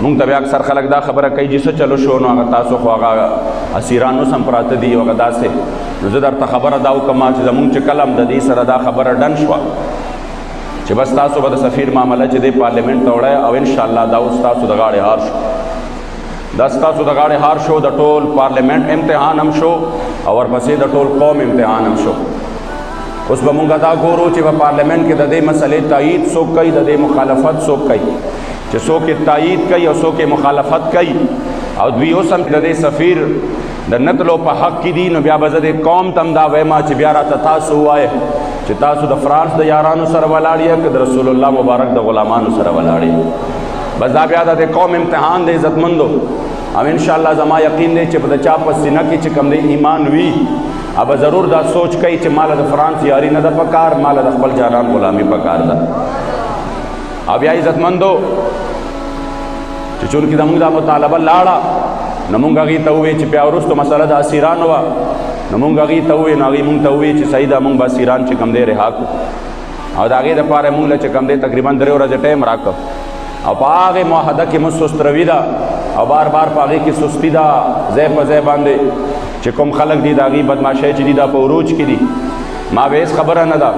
مونږ ته بیا اکثر خلک دا خبره کوي چې څه چلو شو نو هغه تاسو خو هغه اسیرانو سم پراته دي او هغه داسې نو زه درته خبره دا وکړم چې زمونږ چې کله هم د دې سره دا خبره ډن شوه چې بس تاسو به د سفیر معامله چې دی پارلیمنټ ته وړی او انشاءالله دا اوس تاسو د غاړې هار شو دا ستاسو د غاړې هار شو د ټول پارلیمنٹ امتحان هم شو او ورپسې د ټول قوم امتحان هم شو اوس به مونږ دا ګورو چې په پارلیمنٹ کې د دې مسلې تایید څوک کوي د دې مخالفت څوک کوي چې څوک یې تایید کوي او څوک یې مخالفت کوي او دوی اوس هم د دې سفیر د نتلو په حق کې دي نو بیا به زه د قوم ته هم دا وایم چې بیا راته تاسو ووایه چې تاسو د فرانس د یارانو سره ولاړ یې که د رسول الله مبارک د غلامانو سره ولاړ یې بس دا بیا د قوم امتحان د عزتمندو او انشاءالله زما یقین دی چې په د چا په سینه کې چې کوم دی ایمان وي اب ضرور دا سوچ کوي چې ماله د فرانس یاري نه ده پکار ماله د خپل جانان غلامي پکار ده او بیا عزتمندو چې چونکې زموږ دا مطالبه لاړه نو مونږ هغې ته ووایې چې بیا وروستو مسله د اسیرانو وه نو مونږ هغې ته ووایې نو هغې مونږ ته ووایې چې صحیح ده مونږ به اسیران چې کوم دی رها کړو او د هغې دپاره مونږ له چې کوم دی تقریبا 3 ورځې ټایم راکړ او په هغې معاهده کې مونږ سست روي ده او بار بار په هغې کې سستي ده ځای په ځای باندې چې کوم خلک دي د هغې بدماشۍ چې دي دا په عروج کې دي ما به هېڅ خبره نه ده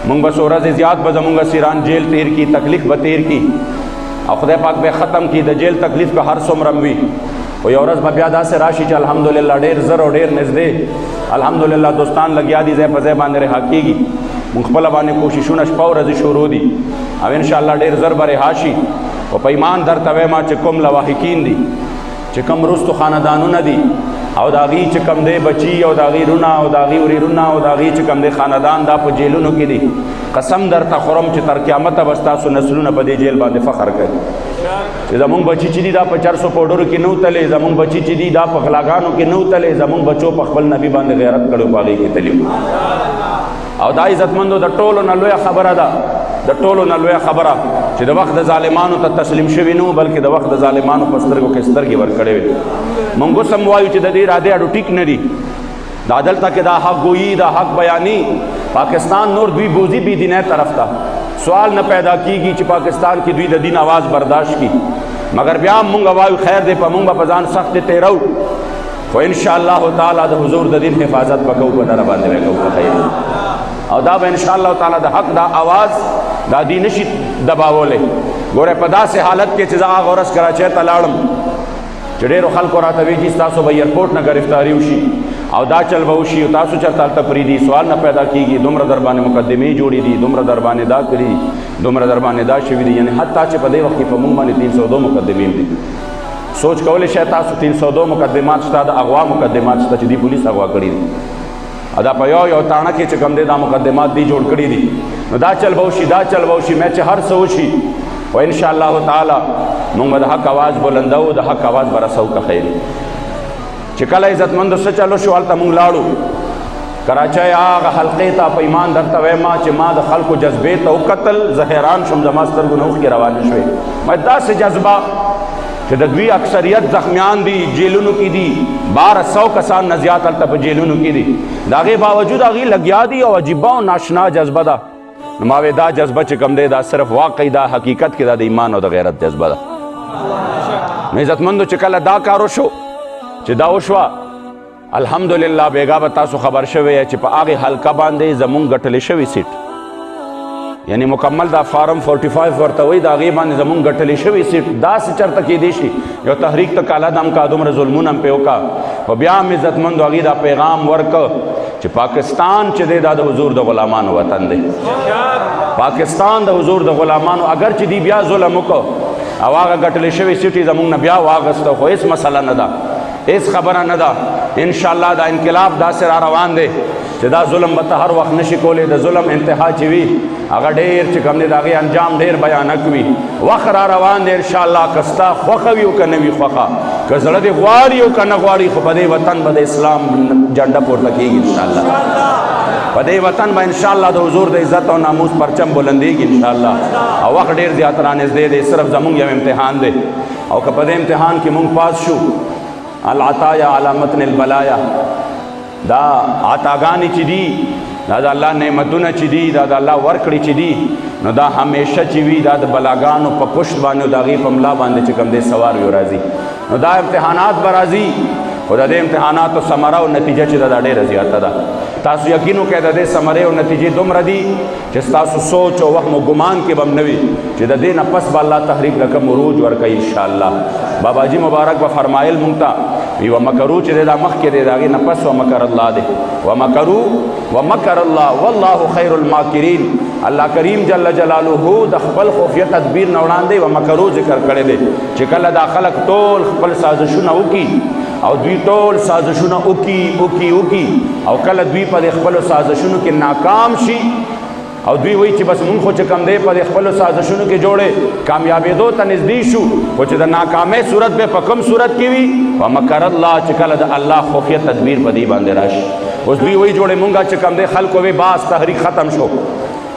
مونږ به څو ورځې زیات به زمونږ اسیران جیل تیر کي تکلیف به تیر کي او خدای پاک به ختم کي د جیل تکلیف که هر څومره وي خو یو ورځ به بیا داسې راشي چې الحمدلله ډېر زر او ډېر نږدې الحمدلله دوستان لګیا دي ځای په ځای باندې رها کېږي مونږ خپله باندې کوششونه شپه ورځې شروع دي او انشاءالله ډېر زر به رها شي او په ایمان درته وایم چې کوم لواحقین دي چې کوم وروستو خاندانونه دي او د هغې چې کوم دی بچي او د هغې رونه او د هغې ورېرونه او د هغې چې کوم دی خاندان دا په جیلونو کې دي قسم درته خورم چې تر قیامته به ستاسو نسلونه په دې جیل باندې فخر کوي چې زمونږ بچي چې دي دا په چرسو پوډرو کې نه وتلې زمونږ بچي چې دي دا په غلاګانو کې نه وتلې زمونږ بچو په خپل نبي باندې غیرت کړی په هغې کې تلي او دا عزتمندو د ټولو نه لویه خبره ده د ټولو نه لویه خبره چې د وخت د ظالمانو ته تسلیم شوي نه بلکې د وخت د ظالمانو په سترګو کې سترګې ورکړې وې مونږ اوس هم وایو چې د دې ارادې اډو ټیک نه دي دا دلته کې دا حق ګویي دا حق بیاني پاکستان نور دوی بوزي بې دینۍ طرف ته سوال نه پیدا کیږي چې پاکستان کې دوی د دین آواز برداشت کی مگر بیا مونږ وایو خیر دی په مونږ به په ځان سخت تیرو خو انشاءالله تعالی د حضور د دین حفاظت به کوو په ډله باندې به کوو خیر او دا به انشاءالله تعالی د حق دا آواز دا دی نشي دباولی ګوره په داسې حالت کې چې زه هغه ورځ کراچۍ ته لاړم چې ډېرو خلکو راته وایي چې ستاسو به ایرپورټ نه ګرفتاري وشي او دا چل به وشي او تاسو چېرته هلته پرېږدي سوال نه پیدا کېږي دومره در باندې مقدمې جوړې دي دومره در باندې دا کړي دومره در باندې دا شوي دي یعنې حتی چې په دې وخت کې په مونږ باندې 302 مقدمې دي سوچ کولی شئ تاسو 302 مقدمات شته د اغوا مقدمات شته چې دي پولیس اغوا کړي دي دا په یو تاڼه کې چې کوم دی دا مقدمات دی جوړ کړي دي نو دا چل به وشي دا چل به وشي مې چې هر څه وشي و انشاءالله تعالی مونږ به د حق آواز بلندو د حق آواز به رسو که خیر چې کله عزتمندو څه چلو شو هلته مونږ لاړو کراچۍ هغه حلقې ته په ایمان درته وایم چې ما د خلکو جذبې ته وکتل زه حیران شوم زما سترګو نه اوښکې روانې شوې مې داسې جذبه چې د دوی اکثریت زخمیان دي جیلونو کې دي 1200 کسان نه زیات هلته په جیلونو کې دي د هغې باوجود هغې لګیا دي او عجیبه او ناشنا جذبه ده نو ما وې دا جذبه چې کوم دی دا صرف واقعي دا حقیقت کې دا د ایمان او د غیرت جذبه ده نو عزتمندو چې کله دا کار وشو چې دا وشوه الحمدلله بیګا به تاسو خبر شوی چې په هغې حلقه باندې زمونږ ګټلې شوي سیټ یعنی مکمل دا فارم 45 ورته وایي د هغې باندې زمونږ ګټلې شوي سیټ داسې چېرته کیدی شي یو تحریک ته کاله دم کا دومره ظلمونه هم پې وکړه خو بیا هم عزتمندو هغې دا پیغام ورکړه چې پاکستان چې دی دا د حضور د غلامانو وطن دی پاکستان د حضور د غلامانو اگر چې دی بیا ظلم وکړه او هغه ګټلې شوي سیټ یې زمونږ نه بیا واغسته خو هېڅ مسله نه ده هېڅ خبره نه ده انشاءالله دا انقلاب داسې را روان دی چې دا ظلم به ته هر وخت نشي کولی د ظلم انتها چې وي هغه ډېر چې کوم دی د هغې انجام ډېر بیانک وي وخت را روان دی انشاءالله که ستا خوښه وي او که نه وي خوښه که زړه دې غواړي او که نه غواړي خو په دې وطن به د اسلام جنډه پورته کېږي انشاءالله په دې وطن به انشاءالله د حضور د عزت او ناموس پرچم بلندېږي انشاءالله او وخت ډېر زیات رانږدې دی صرف زمونږ یو امتحان دی او که په دې امتحان کې مونږ پاس شو العطایا علی متن البلایا دا عطاګانې چې دي دا د الله نعمتونه چې دي دا د الله ورکړې چې دي نو دا همیشه چې وي دا د بلاګانو په پشت باندې او د هغې په ملا باندې چې کوم دی سوار وي راځي. نو دا امتحانات به راځي خو د دې امتحاناتو ثمره او نتیجه چې ده دا ډېره زیاته ده. تاسو یقین وکړئ د دې ثمرې او نتیجې دومره دي چې ستاسو سوچ او وهم او ګمان کې به هم نه وي چې د دې نه پس به الله تحریک لکه عروج ورکوي انشاءالله. باباجي مبارک به فرمایل مونږ ته وی ومکرو چې دا مخکې دی د هغې نه پس ومکر الله دی. ومکرو ومکر الله والله خیر الماکرین. الله کریم جل جلاله د خپل خفیه تدبیر نه وړاندې ومکرو ذکر کړی دی چې کله دا خلک ټول خپل سازشونه وکړي او دوی ټول سازشونه وکړي او کله دوی په خپلو سازشونو کې ناکام شي او دوی وایي چې بس مونږ خو چې کم دی په خپلو سازشونو کې جوړې کامیابېدو ته نږدې شو خو چې د ناکامۍ صورت به په کوم صورت کې وي ومکر الله چې کله د الله خفیه تدبیر په دې باندې راشي. اوس دوی وایي جوړې مونږه چې کم دی خلکو وی باس تحریک ختم شو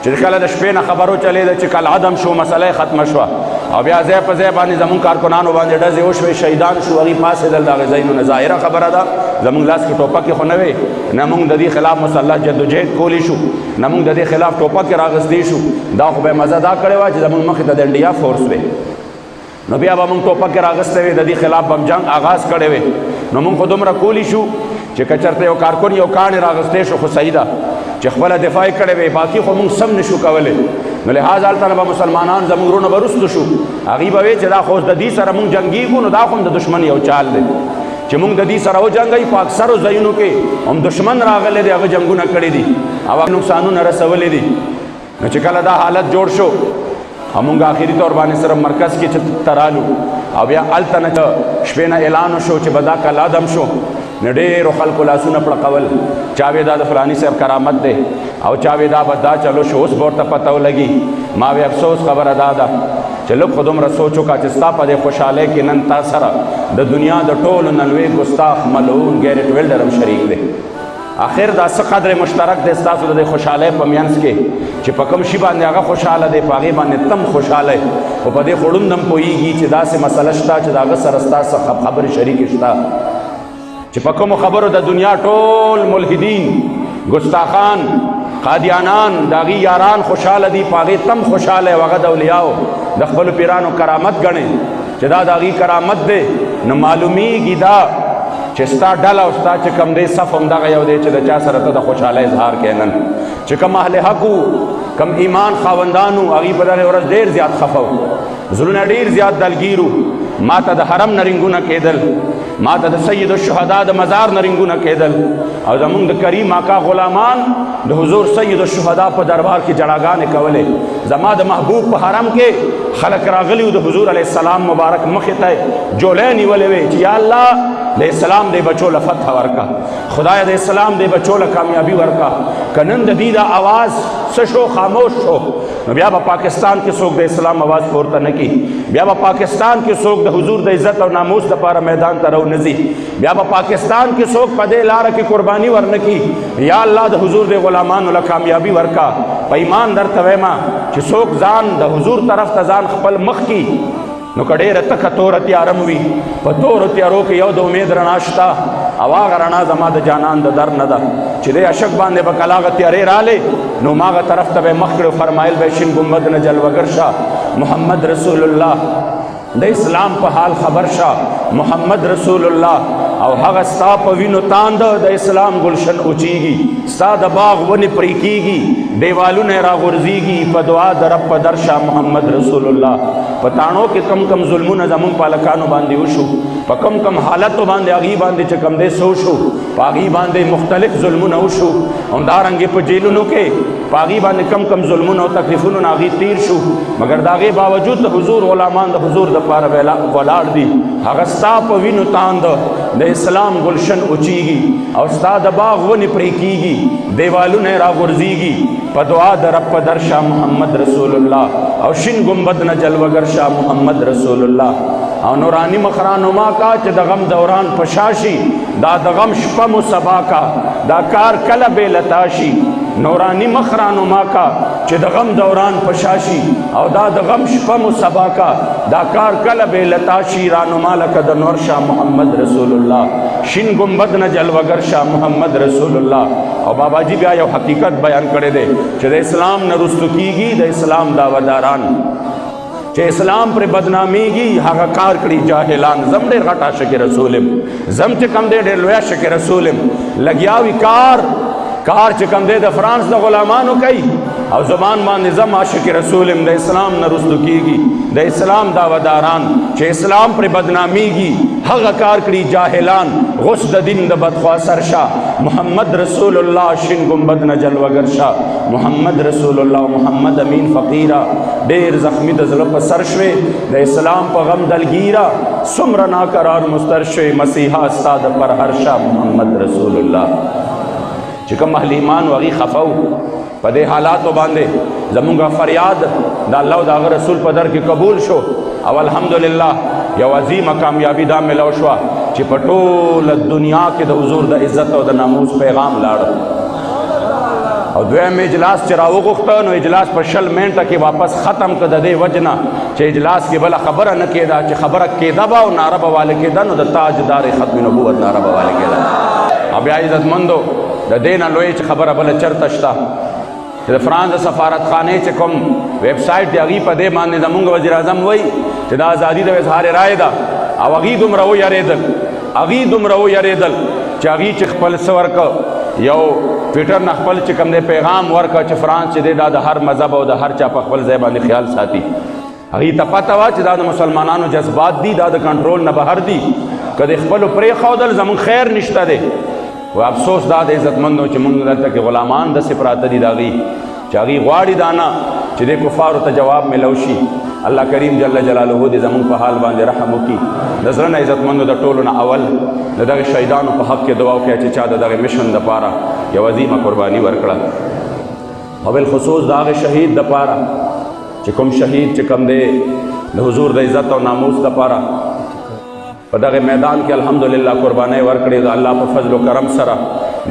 چې کله د شپې نه خبرو چلېده چې کله عدم شو مسله ختمه شوه او بیا ځای په ځای باندې زمونږ کارکنانو باندې ډزې وشوې شهیدان شو هغوی پاڅېدل د هغې ځایونو نه ظاهره خبره ده زمونږ لاس کې ټوپکې خو نه وې نه مونږ د دې خلاف مسلح جدوجهد کولی شو نه مونږ د دې خلاف ټوپکې راغستې شو. دا خو به مزه دا کړې وه چې زمونږ مخې ته د انډیا فورس وې نو بیا به مونږ ټوپکې راغستې وې د دې خلاف به هم جنګ آغاز کړی وې نو مونږ خو دومره کولی شو چې که چېرته یو کارکن یو کاڼې راغستې شو خو صحیح ده چې خپله دفاع یې کړې وې باقي خو مونږ سم نشو کولی نو لحاظ هلته نه به مسلمانان زموږ وروڼه به رستو شو هغوی به وی چې دا خو د دې سره مونږ جنګېږو نو دا خو هم د دشمن یو چال دی چې مونږ د دې سره وجنګئ په اکثرو ځایونو کې هم دشمن راغلی دی هغه جنګونه کړي دي او هغه نقصانونه رسولي دي. نو چې کله دا حالت جوړ شو او مونږ آخري طور باندې صرف مرکز کې چې ترالو او بیا هلته نه شپې نه اعلان وشو چې به دا کل عدم شو نو ډېرو خلکو لاسونه پړقول چا وی دا د فلاني صاحب کرامت دی او چا وی دا به دا چلو شو اوس به ورته پته ولګي. ما وی افسوس خبره دا ده چې لږ خو دومره سوچ وکړه چې ستا په دې خوشحالۍ کې نن تا سره د دنیا د ټولو نه لوی ګستاخ ملعون ګیرټ ویلډر هم شریک دی. آخر دا څه قدر مشترک دی ستاسو د دې خوشحالۍ په منځ کې چې په کوم شي باندې هغه خوشحاله دی په هغې باندې تم خوشحاله خو په دې خو ړوند هم پوهېږي چې داسې مسله شته چې د هغه سره ستا څه خبرې شریکې شته چې په کومو خبرو د دنیا ټول ملحدین ګستاخان قادیانان د هغې یاران خوشحاله دي په هغې تم خوشحاله او هغه د اولیاو د خپلو پیرانو کرامت ګڼې چې دا د هغې کرامت دی نو معلومیږي دا چې ستا ډله او ستا چې کوم دی صف همدغه یو دی چې د چا سره ته د خوشحالۍ اظهار کوې نن چې کوم اهل حق کم ایمان خاوندانو هغوی په دغې ورځ ډېر زیات خفه وو زړونه ډېر زیات دلګیر وو ما ته د حرم نه رنګونه کېدل ما ته د سید الشهدا د مزار نه رنګونه کېدل او زمونږ د کریم آقا غلامان د حضور سید الشهدا په دربار کې جړاګانې کولې زما د محبوب په حرم کې خلک راغلي وو د حضور علیه السلام مبارک مخې ته جولۍ نیولې وې چې یا الله د اسلام د بچو له فتح ورکا خدای د اسلام د بچو له کامیابی ورکا که نن د دې د اواز څه شو خاموش شو نو بیا به پاکستان کې څوک د اسلام اواز پورته نه کړي بیا به پاکستان کې څوک د حضور د عزت او ناموس دپاره میدان ته راونځي بیا به پاکستان کې څوک په دې لاره کې قرباني ورنه کړي یا الله د حضور د غلامانو له کامیابي ورکا په ایمان درته وایم چې څوک ځان د حضور طرف ته ځان خپل مخ کړي نو که ډېره تکه توره تیاره م وي په تورو تیارو کې یو د امید رڼا شته او هغه رڼا زما د جانان د در نه ده چې دې اشک باندې به کله هغه تیارې رالې نو ماغه طرف ته به مخ کړو فرمایل به شین ګنبد نه جلوګر شه محمد رسول الله د اسلام په حال خبر شه محمد رسول الله او هغه ستا په وینو تاند د اسلام گلشن اوچیږي ستا د باغ ونې پرې کېږي دیوالونه راغورځېږي په دعا د رب په درشه محمد رسول الله په تاڼو کې کم کم ظلمونه زمونږ په هلکانو باندې وشو په کم کم حالتو باندې هغې باندې چې کم دی څه وشو په هغې باندې مختلف ظلمونه وشو همدارنګې په جیلونو کې په هغې باندې کم کم ظلمونه او تکلیفونه نه هغې تیر شو مګر د هغې باوجود د حضور غلامان د حضور دپاره ولاړ دي هغه ستا په وینو تاند د اسلام گلشن اوچیږي او ستا د باغ ونې پرې کېږي دیوالونه یې راغورځېږي په دعا د رب په درشه محمد رسول الله او شین ګنبد نه جلوګر شه محمد رسول الله او نورانی مخرانما کا چې د غم دوران پشاشي دا د غم شپه مو سبا کا دا کار کله بې لتا شي نورانی مخرانما کا چې د غم دوران پشاشي او دا د غم شپه مو سبا کا دا کار کله بې لتاشي رانما لکه د نور شاه محمد رسول الله شین ګمبد نه جلوګر شاه محمد رسول الله. او بابا جی بیا یو حقیقت بیان کړی دی چې د اسلام نه رستو کیږي د اسلام دعواداران چې اسلام پر بدنامیږي هغه کار کړي جاهلان. زم ډېر غټ عاشق رسولم زم چې کم دی ډېر لوی عاشق رسولم لګیاوي کار چې کم دی د فرانس د غلامانو کوي او زبان باندې زم عاشق رسولم د اسلام نه رستو کیږي د اسلام دعواداران چې اسلام پر بدنامیږي هغه کار کړي جاهلان. غوث د دین د بدخوا سرشا محمد رسول الله شین ګمبد نه جلوګر شاه محمد رسول الله محمد امین فقیرا ډېر زخمی د زړه په سر شوې د اسلام په غم دلګیرا څومره ناقرار مستر شوې مسیحا ستا د پر هر شاه محمد رسول الله. چې کوم اهل ایمان وغي خفو په دې حالاتو باندې زمونږ فریاد د الله او د هغه رسول په در کې قبول شو او الحمدلله یو عظیمه کامیابی دا ملو شوه چې په ټوله دنیا کې د حضور د عزت او د ناموس پیغام لاړ. او دویم اجلاس چې راوغوښته نو اجلاس په 20 منټه کې واپس ختم کړ د دې وجنه چې اجلاس کې بله خبره نه کېده چې خبره کېده به او ناره به واله کېده نو د تاجدار ختم نبوت ناره به واله کېده. او بیا عزتمندو د دې نه لوی چې خبره بله چرته شته چې د فرانس د سفارتخانې چې کوم ویب سایټ دی هغې په دې باندې زمونږ وزیر اعظم وایي چې دا ازادي د اظهار رایې ده او هغې دومره ویرېدل چې هغې چې خپل څه ورکه یو ټویټر نه خپل چې کوم دی پیغام ورکه چې فرانس چې دی دا د هر مذهب او د هر چا په خپل ځای باندې خیال ساتي. هغې ته پته وه چې دا د مسلمانانو جذبات دي دا د کنټرول نه بهر دي که د خپلو پرېښودل زمونږ خیر نشته دی. و افسوس دا د عزتمندو چې مونږ دلته کې غلامان داسې پراته دي د هغې چې هغې غواړي دا نه چې دې کفارو ته جواب میلو شي. الله کریم جل جلاله دې زمونږ په حال باندې رحم وکړي. د زړه نه عزتمندو د ټولو نه اول د دغه شهیدانو په حق کې دعا وکړه چې چا د دغه مشن دپاره یو عظیمه قرباني ورکړه او بالخصوص د هغه شهید دپاره چې کوم شهید چې کوم دی د حضور د عزت او ناموس دپاره په دغه میدان کې الحمدلله قربانۍ ورکړې د الله په فضل و کرم سره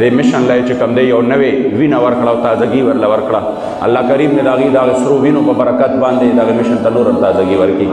د مشن لای چې کوم دی یو نوې وینه ورکړه او تازګي ورله ورکړه. الله کریم دې د هغې دغه سرو وینو په برکت باندې دغه مشن ته نور هم تازګي ورکړي.